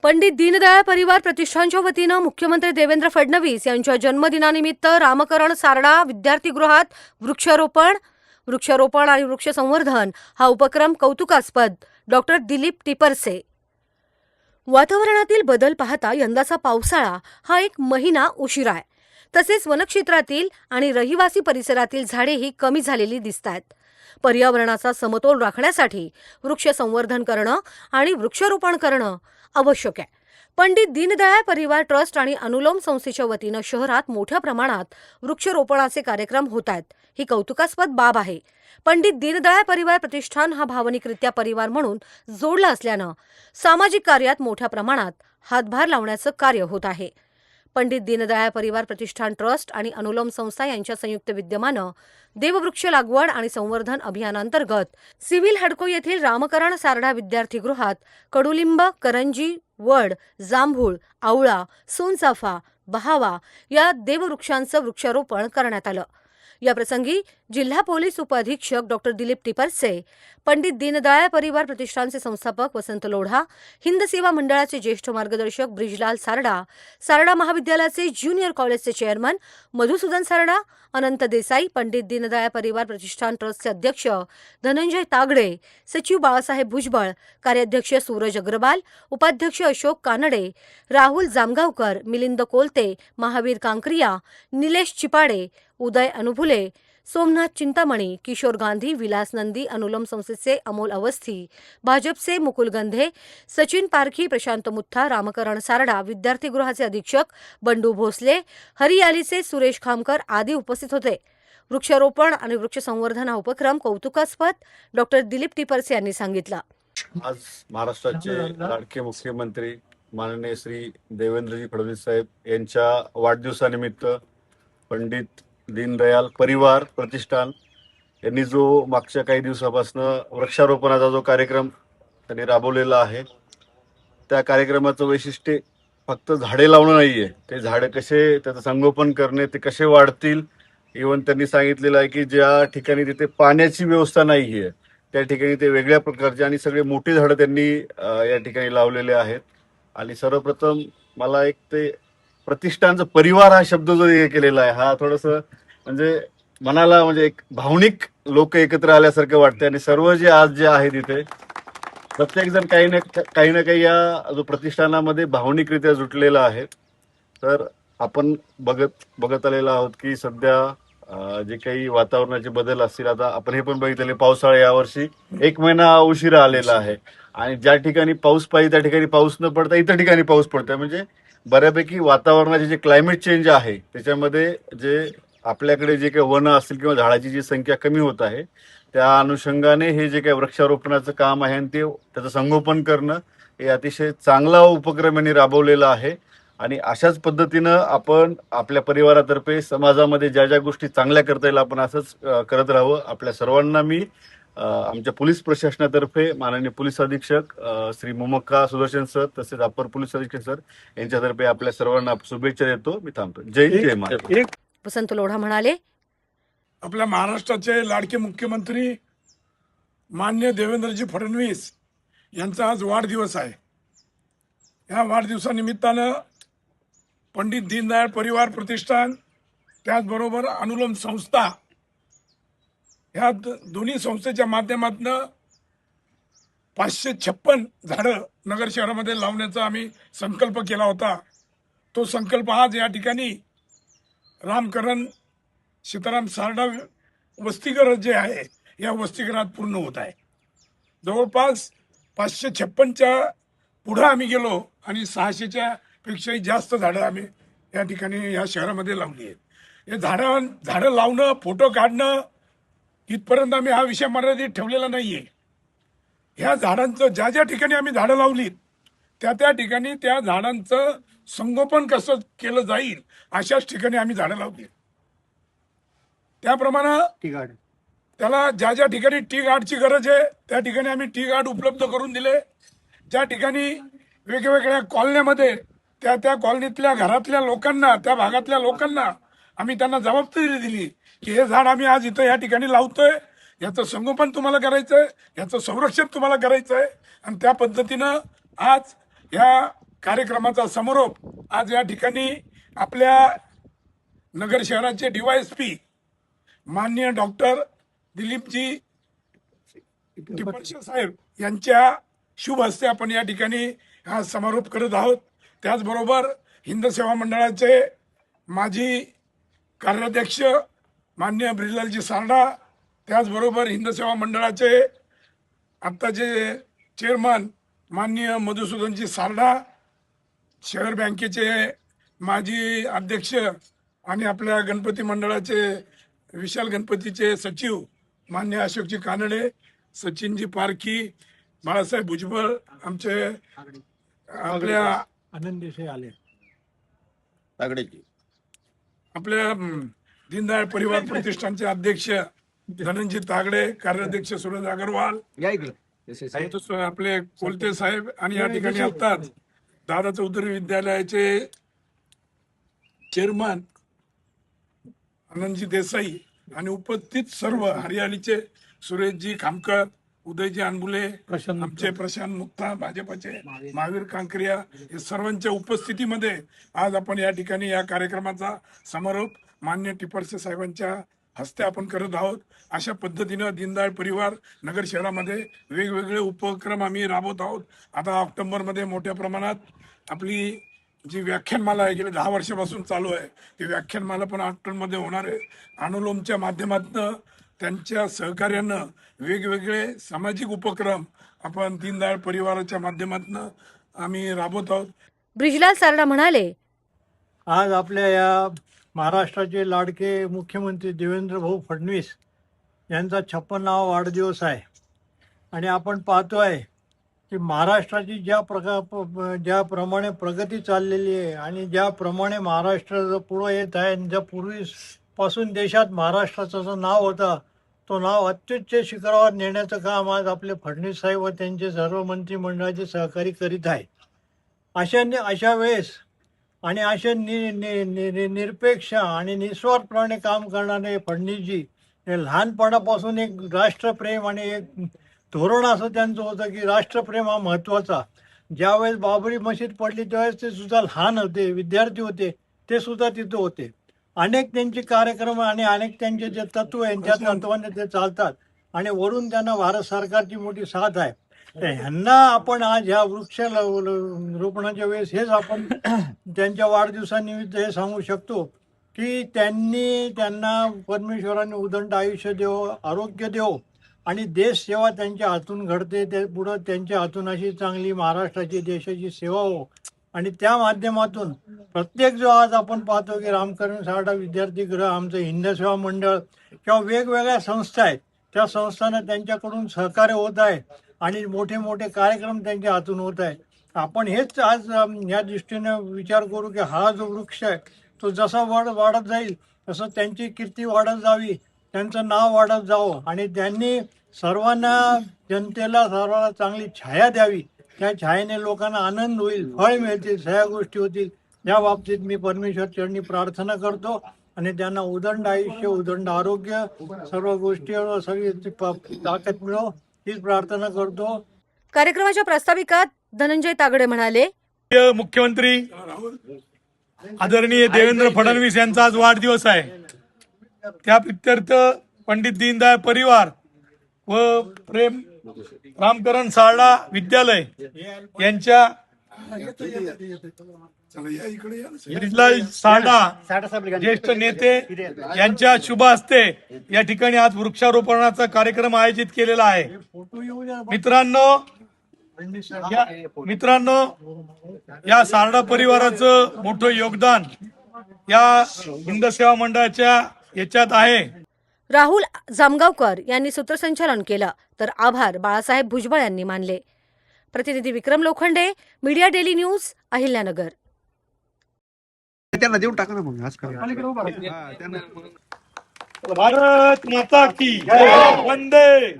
पंडित दीनदयाळ परिवार प्रतिष्ठानच्या वतीनं मुख्यमंत्री देवेंद्र फडणवीस यांच्या जन्मदिनानिमित्त रामकरण सारडा विद्यार्थीगृहात वृक्षारोपण आणि वृक्ष संवर्धन हा उपक्रम कौतुकास्पद. डॉक्टर दिलीप टिपरसे. वातावरणातील बदल पाहता यंदाचा पावसाळा हा 1 महिना उशिरा आहे. तसेच वनक्षेत्रातील आणि रहिवासी परिसरातील झाडेही कमी झालेली दिसतात. पर्यावरणाचा समतोल राखण्यासाठी वृक्ष संवर्धन करणं आणि वृक्षारोपण करणं आवश्यक आहे. पंडित दीनदयाळ परिवार ट्रस्ट आणि अनुलोम संस्थेच्या वतीनं शहरात मोठ्या प्रमाणात वृक्षारोपणाचे कार्यक्रम होत आहेत. ही कौतुकास्पद बाब आहे. पंडित दीनदयाळ परिवार प्रतिष्ठान हा भावनिकरित्या परिवार म्हणून जोडला असल्यानं सामाजिक कार्यात मोठ्या प्रमाणात हातभार लावण्याचं कार्य होत आहे. पंडित दीनदयाळ परिवार प्रतिष्ठान ट्रस्ट आणि अनुलोम संस्था यांच्या संयुक्त विद्यमानं देववृक्ष लागवड आणि संवर्धन अभियानांतर्गत सिव्हिल हडको येथील रामकरण सारडा विद्यार्थीगृहात कडुलिंब, करंजी, वड, जांभूळ, आवळा, सोनचाफा, बहावा या देववृक्षांचं वृक्षारोपण करण्यात आलं. याप्रसंगी जिल्हा पोलीस उपअधीक्षक डॉक्टर दिलीप टिपरसे, पंडित दीनदयाळ परिवार प्रतिष्ठानचे संस्थापक वसंत लोढा, हिंद सेवा मंडळाचे ज्येष्ठ मार्गदर्शक ब्रिजलाल सारडा, सारडा महाविद्यालयाचे ज्युनियर कॉलेजचे चेअरमन मधुसूदन सारडा, अनंत देसाई, पंडित दीनदयाळ परिवार प्रतिष्ठान ट्रस्टचे अध्यक्ष धनंजय तागडे, सचिव बाळासाहेब भुजबळ, कार्याध्यक्ष सूरज अग्रवाल, उपाध्यक्ष अशोक कानडे, राहुल जामगावकर, मिलिंद कोलते, महावीर कांक्रिया, निलेश चिपाडे, उदय अनुभुले, सोमनाथ चिंतामणी, किशोर गांधी, विलास नंदी, अनुलोम संस्थेचे अमोल अवस्थी, भाजपचे मुकुल गंधे, सचिन पारखी, प्रशांत मुथा, रामकरण सारडा विद्यार्थीगृहाचे अधीक्षक बंडू भोसले, हरियालीचे सुरेश खामकर आदी उपस्थित होते. वृक्षारोपण आणि वृक्ष संवर्धन हा उपक्रम कौतुकास्पद डॉक्टर दिलीप टिपरसे यांनी सांगितलं. आज महाराष्ट्राचे लाडके मुख्यमंत्री माननीय श्री देवेंद्रजी फडणवीस साहेब यांच्या वाढदिवसानिमित्त पंडित दीनदयाल परिवार प्रतिष्ठान यांनी जो मागच्या काही दिवसापासून वृक्षारोपणाचा जो कार्यक्रम त्यांनी राबवलेला आहे, त्या कार्यक्रमाचं वैशिष्ट्य फक्त झाडे लावणं नाहीये, ते झाडं कसे त्याचं संगोपन करणे, ते कसे वाढतील. इव्हन त्यांनी सांगितलेलं आहे की ज्या ठिकाणी तिथे पाण्याची व्यवस्था नाहीये त्या ठिकाणी ते वेगळ्या प्रकारचे आणि सगळे मोठी झाडं त्यांनी या ठिकाणी लावलेले आहेत. आणि सर्वप्रथम मला एक ते प्रतिष्ठानचा परिवार हा शब्द जो हे केलेला आहे, हा थोडस म्हणजे मनाला म्हणजे एक भावनिक लोक एकत्र आल्यासारखं वाटतं. आणि सर्व जे आज जे आहे तिथे प्रत्येक जण काही ना काही या जो प्रतिष्ठानामध्ये भावनिकरित्या जुटलेला आहे. तर आपण बघत आलेलो आहोत की सध्या जे काही वातावरणाचे बदल असतील, आता आपण हे पण बघितलेले पावसाळा यावर्षी 1 महिना उशिरा आलेला आहे. आणि ज्या ठिकाणी पाऊस पाहिजे त्या ठिकाणी पाऊस न पडता इतर ठिकाणी पाऊस पडतोय. म्हणजे बऱ्यापैकी वातावरणाचे जे क्लायमेट चेंज आहे त्याच्यामध्ये जे आपल्याकडे जे काही वन असतील किंवा झाडाची जी संख्या कमी होत आहे, त्या अनुषंगाने हे जे काही वृक्षारोपणाचं काम आहे ते त्याचं संगोपन करणं हे अतिशय चांगला उपक्रम यांनी राबवलेला आहे. आणि अशाच पद्धतीनं आपण आपल्या परिवारातर्फे समाजामध्ये ज्या ज्या गोष्टी चांगल्या करता येईल आपण असंच करत राहावं. आपल्या सर्वांना मी आमच्या पोलीस प्रशासनातर्फे माननीय पोलीस अधीक्षक श्री मुमक्का सुदर्शन सर तसेच अपर पोलीस अधीक्षक सर यांच्यातर्फे आपल्या सर्वांना शुभेच्छा देतो. मी थांबतो. जय महाराष्ट्र. वसंत लोढा म्हणाले, आपल्या महाराष्ट्राचे लाडके मुख्यमंत्री माननीय देवेंद्रजी फडणवीस यांचा आज वाढदिवस आहे. या वाढदिवसानिमित्तानं पंडित दीनदयाळ परिवार प्रतिष्ठान त्याचबरोबर अनुलोम संस्था ह्या दोन्ही संस्थेच्या माध्यमातून 556 झाडं नगर शहरामध्ये लावण्याचा आम्ही संकल्प केला होता. तो संकल्प आज या ठिकाणी रामकरण सीताराम सारडा वसतिगृह जे आहे या वसतिगृहात पूर्ण होत आहे. जवळपास 556च्या पुढं आम्ही गेलो आणि 600च्या पेक्षाही जास्त झाडं आम्ही या ठिकाणी या शहरामध्ये लावली आहेत. हे झाडं लावणं, फोटो काढणं इथपर्यंत आम्ही हा विषय मर्यादित ठेवलेला नाहीये. ह्या झाडांचं ज्या ज्या ठिकाणी आम्ही झाडं लावलीत त्या ठिकाणी त्या झाडांचं संगोपन कसं केलं जाईल अशाच ठिकाणी आम्ही झाडं लावली. त्याप्रमाणे त्याला ज्या ज्या ठिकाणी टी गार्डची गरज आहे त्या ठिकाणी आम्ही टी गार्ड उपलब्ध करून दिले. ज्या ठिकाणी वेगवेगळ्या कॉलनीमध्ये त्या कॉलनीतल्या घरातल्या लोकांना, त्या भागातल्या लोकांना आम्ही त्यांना जबाबदारी दिली की हे झाड आम्ही आज इथं या ठिकाणी लावतोय, याचं संगोपन तुम्हाला करायचंय, याचं संरक्षण तुम्हाला करायचंय. आणि त्या पद्धतीनं आज या कार्यक्रमाचा समारोप आज या ठिकाणी आपल्या नगर शहराचे DYSP माननीय डॉक्टर दिलीपजी टिपरसे साहेब यांच्या शुभ हस्ते आपण या ठिकाणी हा समारोप करत आहोत. त्याचबरोबर हिंद सेवा मंडळाचे माजी कार्याध्यक्ष माननीय ब्रिजलालजी सारडा, त्याचबरोबर हिंद सेवा मंडळाचे आत्ताचे चेअरमन माननीय मधुसूदनजी सारडा, शहर बँकेचे माजी अध्यक्ष आणि आपल्या गणपती मंडळाचे विशाल गणपतीचे सचिव मान्य अशोकजी कानडे, सचिनजी पारखी, बाळासाहेब भुजबळ, आमचे आपल्या आनंद देसाई आले आपल्या दीनदयाळ परिवार प्रतिष्ठानचे अध्यक्ष धनंजय तागडे, कार्याध्यक्ष सुरज अग्रवाल, आपले कोलते साहेब आणि या ठिकाणी असतात दादा चौधरी विद्यालयाचे चेअरमन आनंदजी देसाई आणि उपस्थित सर्व हरियालीचे सुरेशजी खामकर, उदयजी अनबुले, आमचे प्रशांत मुक्ता, भाजपचे महावीर कांकरिया, या सर्वांच्या उपस्थितीमध्ये आज आपण या ठिकाणी या कार्यक्रमाचा समारोप मान्य टिपरसे साहेबांच्या हस्ते आपण करत आहोत. अशा पद्धतीनं दीनदयाळ परिवार नगर शहरामध्ये वेगवेगळे उपक्रम आम्ही राबवत आहोत. आता ऑक्टोबरमध्ये मोठ्या प्रमाणात आपली जी व्याख्यानमाला आहे गेल्या 10 वर्षापासून चालू आहे, ती व्याख्यानमाला पण ऑक्टोबरमध्ये होणार आहे. अनुलोमच्या माध्यमातून त्यांच्या सहकार्यानं वेगवेगळे सामाजिक उपक्रम आपण दीनदयाळ परिवाराच्या माध्यमातून आम्ही राबवत आहोत. ब्रिजलाल सारडा म्हणाले, आज आपल्या या महाराष्ट्राचे लाडके मुख्यमंत्री देवेंद्र भाऊ फडणवीस यांचा 56वा वाढदिवस आहे आणि आपण पाहतोय की महाराष्ट्राची ज्याप्रमाणे प्रगती चाललेली आहे आणि ज्याप्रमाणे महाराष्ट्र पुढं येत आहे आणि ज्या पूर्वीपासून देशात महाराष्ट्राचं जो नाव होतं तो नाव अत्युच्च शिखरावर नेण्याचं काम आज आपले फडणवीस साहेब व त्यांचे सर्व मंत्रिमंडळाचे सहकारी करीत आहे. अशा वेळेस आणि असे निरपेक्ष आणि निस्वार्थपणे काम करणारे फडणवीसजी हे लहानपणापासून एक राष्ट्रप्रेम आणि एक धोरण असं त्यांचं होतं की राष्ट्रप्रेम हा महत्त्वाचा. ज्यावेळेस बाबरी मशीद पडली त्यावेळेस ते सुद्धा लहान होते, विद्यार्थी होते, ते सुद्धा तिथं होते. अनेक त्यांचे कार्यक्रम आणि अनेक त्यांचे जे तत्व आहे त्या तत्वाने ते चालतात आणि वरून त्यांना भारत सरकारची मोठी साथ आहे. तर ह्यांना आपण आज ह्या वृक्ष रोपणाच्या वेळेस हेच आपण त्यांच्या वाढदिवसानिमित्त हे सांगू शकतो की त्यांना परमेश्वराने उदंड आयुष्य देव, आरोग्य देव आणि देश सेवा त्यांच्या हातून घडते. ते पुढं त्यांच्या हातून अशी चांगली महाराष्ट्राची देशाची सेवा हो आणि त्या माध्यमातून प्रत्येक जो आज आपण पाहतो की रामकरण सारडा विद्यार्थी गृह, आमचं हिंद सेवा मंडळ किंवा वेगवेगळ्या संस्था आहेत त्या संस्थांना त्यांच्याकडून सहकार्य होत आहे आणि मोठे मोठे कार्यक्रम त्यांच्या हातून होत आहे. आपण हेच आज या दृष्टीने विचार करू की हा जो वृक्ष आहे तो जसा वाढत जाईल तसं त्यांची कीर्ती वाढत जावी, त्यांचं नाव वाढत जावं आणि त्यांनी सर्वांना जनतेला सर्वांना चांगली छाया द्यावी. त्या छायेने लोकांना आनंद होईल, फळ मिळतील, सगळ्या गोष्टी होतील. या बाबतीत मी परमेश्वर चरणी प्रार्थना करतो आणि त्यांना उदंड आयुष्य, उदंड आरोग्य, सर्व गोष्टीवर सगळी ताकद मिळो हीच प्रार्थना करतो. कार्यक्रमाच्या प्रास्ताविकात धनंजय तागडे म्हणाले, मुख्यमंत्री आदरणीय देवेंद्र फडणवीस यांचा आज वाढदिवस आहे. त्या प्रित्यर्थ पंडित दीनदयाळ परिवार व प्रेम रामकरण सारडा विद्यालय यांच्या ब्रिजलाल सारडा ज्येष्ठ नेते यांच्या शुभ हस्ते या ठिकाणी आज वृक्षारोपणाचा कार्यक्रम आयोजित केलेला आहे. मित्रांनो या सारडा परिवाराचं मोठं योगदान या हिंद सेवा मंडळाच्या याच्यात आहे. राहुल जामगावकर यांनी सूत्रसंचालन केलं तर आभार बाळासाहेब भुजबळ यांनी मानले. प्रतिनिधी Vikram Lokhande, media daily news, Ahilyanagar. त्यांना देऊन टाका ना मग आज भारत माता की वंदे.